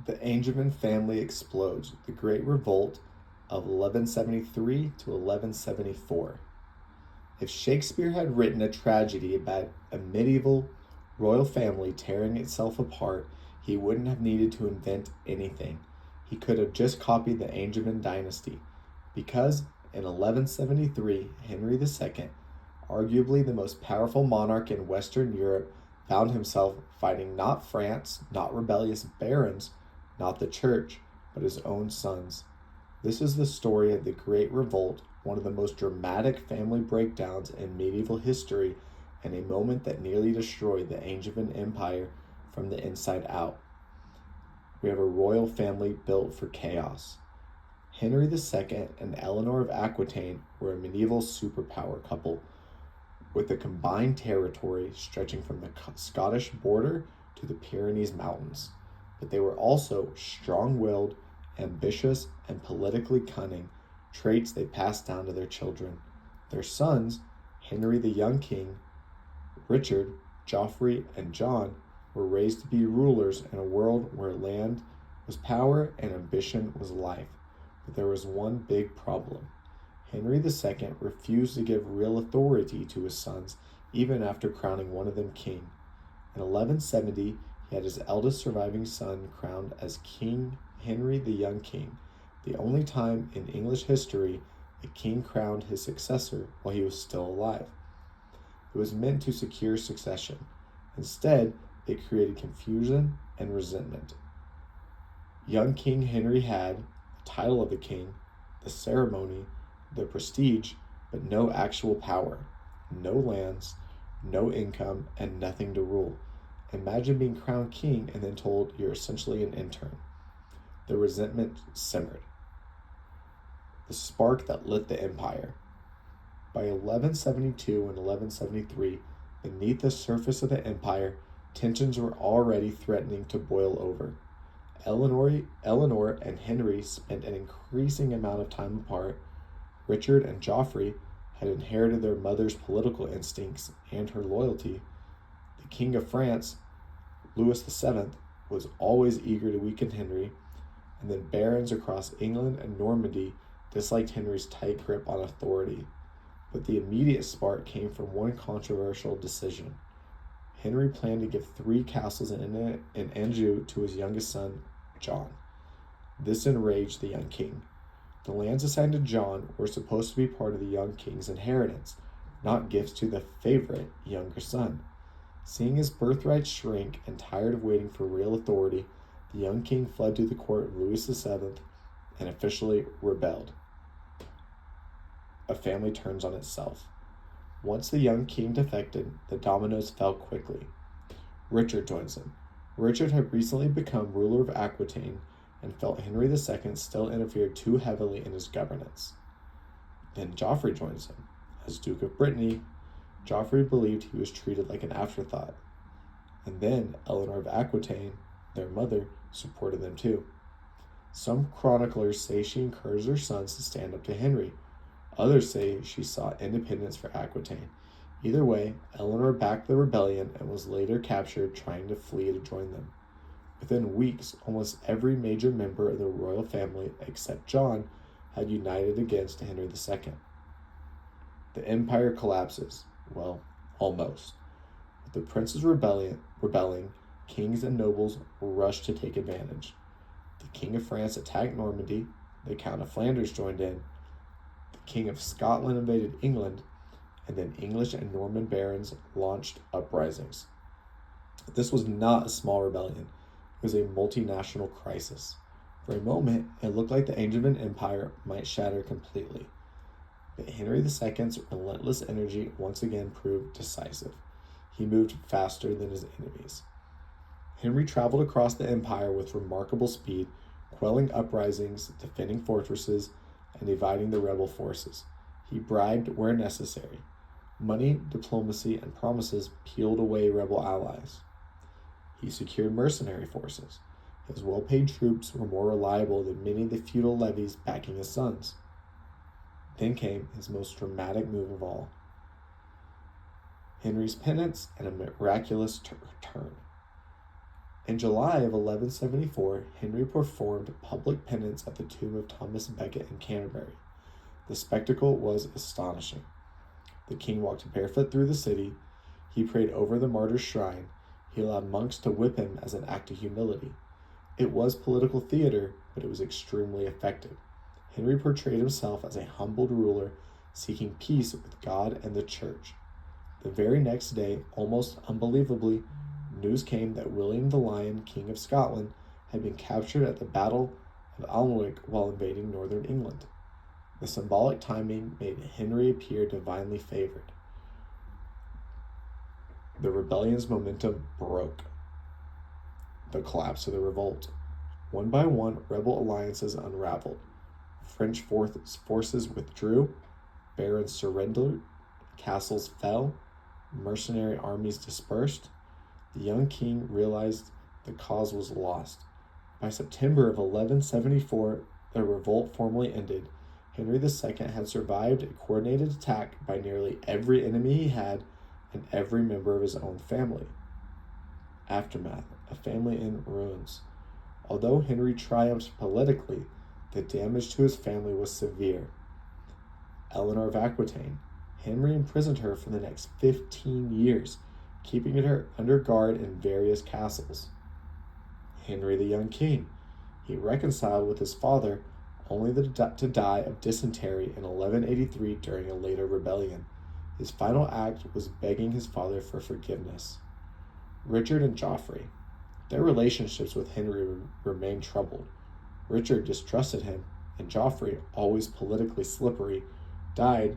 The Angevin family explodes. The Great Revolt of 1173 to 1174. If Shakespeare had written a tragedy about a medieval royal family tearing itself apart, he wouldn't have needed to invent anything. He could have just copied the Angevin dynasty. Because in 1173, Henry II, arguably the most powerful monarch in Western Europe, found himself fighting not France, not rebellious barons, not the church, but his own sons. This is the story of the Great Revolt, one of the most dramatic family breakdowns in medieval history, and a moment that nearly destroyed the Angevin Empire from the inside out. We have a royal family built for chaos. Henry II and Eleanor of Aquitaine were a medieval superpower couple with a combined territory stretching from the Scottish border to the Pyrenees Mountains. But they were also strong-willed, ambitious, and politically cunning, traits they passed down to their children. Their sons, Henry the young king, Richard, Geoffrey, and John, were raised to be rulers in a world where land was power and ambition was life. But there was one big problem. Henry II refused to give real authority to his sons, even after crowning one of them king. In 1170, he had his eldest surviving son crowned as King Henry the Young King, the only time in English history a king crowned his successor while he was still alive. It was meant to secure succession. Instead, it created confusion and resentment. Young King Henry had the title of the king, the ceremony, the prestige, but no actual power, no lands, no income, and nothing to rule. Imagine being crowned king and then told you're essentially an intern. The resentment simmered. The spark that lit the empire. By 1172 and 1173, beneath the surface of the empire, tensions were already threatening to boil over. Eleanor and Henry spent an increasing amount of time apart. Richard and Geoffrey had inherited their mother's political instincts and her loyalty. The King of France, Louis VII, was always eager to weaken Henry, and then barons across England and Normandy disliked Henry's tight grip on authority. But the immediate spark came from one controversial decision. Henry planned to give 3 castles in Anjou to his youngest son, John. This enraged the young king. The lands assigned to John were supposed to be part of the young king's inheritance, not gifts to the favorite younger son. Seeing his birthright shrink and tired of waiting for real authority, the young king fled to the court of Louis VII and officially rebelled. A family turns on itself. Once the young king defected, the dominoes fell quickly. Richard joins him. Richard had recently become ruler of Aquitaine and felt Henry II still interfered too heavily in his governance. Then Geoffrey joins him. As Duke of Brittany, Geoffrey believed he was treated like an afterthought. And then Eleanor of Aquitaine, their mother, supported them too. Some chroniclers say she encouraged her sons to stand up to Henry. Others say she sought independence for Aquitaine. Either way, Eleanor backed the rebellion and was later captured trying to flee to join them. Within weeks, almost every major member of the royal family, except John, had united against Henry II. The empire collapses. Well, almost. With the princes rebelling, kings and nobles rushed to take advantage. The King of France attacked Normandy, the Count of Flanders joined in, the King of Scotland invaded England, and then English and Norman barons launched uprisings. This was not a small rebellion. It was a multinational crisis. For a moment, it looked like the Angevin Empire might shatter completely. But Henry II's relentless energy once again proved decisive. He moved faster than his enemies. Henry traveled across the empire with remarkable speed, quelling uprisings, defending fortresses, and dividing the rebel forces. He bribed where necessary. Money, diplomacy, and promises peeled away rebel allies. He secured mercenary forces. His well-paid troops were more reliable than many of the feudal levies backing his sons. Then came his most dramatic move of all, Henry's penance and a miraculous return. In July of 1174, Henry performed public penance at the tomb of Thomas Becket in Canterbury. The spectacle was astonishing. The king walked barefoot through the city. He prayed over the martyr's shrine. He allowed monks to whip him as an act of humility. It was political theater, but it was extremely effective. Henry portrayed himself as a humbled ruler seeking peace with God and the church. The very next day, almost unbelievably, news came that William the Lion, King of Scotland, had been captured at the Battle of Alnwick while invading northern England. The symbolic timing made Henry appear divinely favored. The rebellion's momentum broke. The collapse of the revolt. One by one, rebel alliances unraveled. French forces withdrew, barons surrendered, castles fell, mercenary armies dispersed. The young king realized the cause was lost. By September of 1174, the revolt formally ended. Henry II had survived a coordinated attack by nearly every enemy he had and every member of his own family. Aftermath: a family in ruins. Although Henry triumphed politically, the damage to his family was severe. Eleanor of Aquitaine. Henry imprisoned her for the next 15 years, keeping her under guard in various castles. Henry the young king. He reconciled with his father, only to die of dysentery in 1183 during a later rebellion. His final act was begging his father for forgiveness. Richard and Geoffrey. Their relationships with Henry remained troubled. Richard distrusted him, and Geoffrey, always politically slippery, died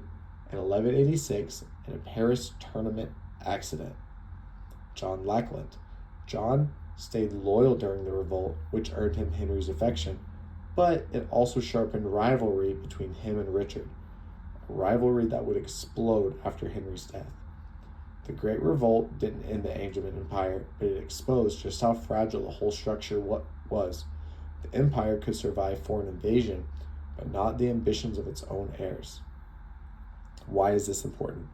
in 1186 in a Paris tournament accident. John Lackland. John stayed loyal during the revolt, which earned him Henry's affection, but it also sharpened rivalry between him and Richard, a rivalry that would explode after Henry's death. The Great Revolt didn't end the Angevin Empire, but it exposed just how fragile the whole structure was. The empire could survive foreign invasion, but not the ambitions of its own heirs. Why is this important?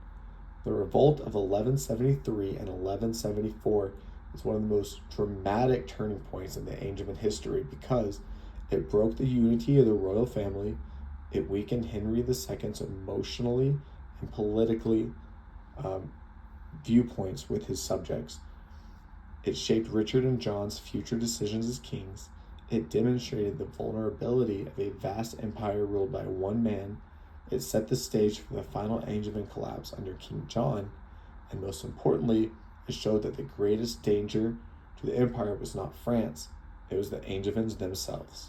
The revolt of 1173 and 1174 is one of the most dramatic turning points in the Angevin history because it broke the unity of the royal family, it weakened Henry II's emotionally and politically viewpoints with his subjects. It shaped Richard and John's future decisions as kings. It demonstrated the vulnerability of a vast empire ruled by one man. It set the stage for the final Angevin collapse under King John, and most importantly, it showed that the greatest danger to the empire was not France, it was the Angevins themselves.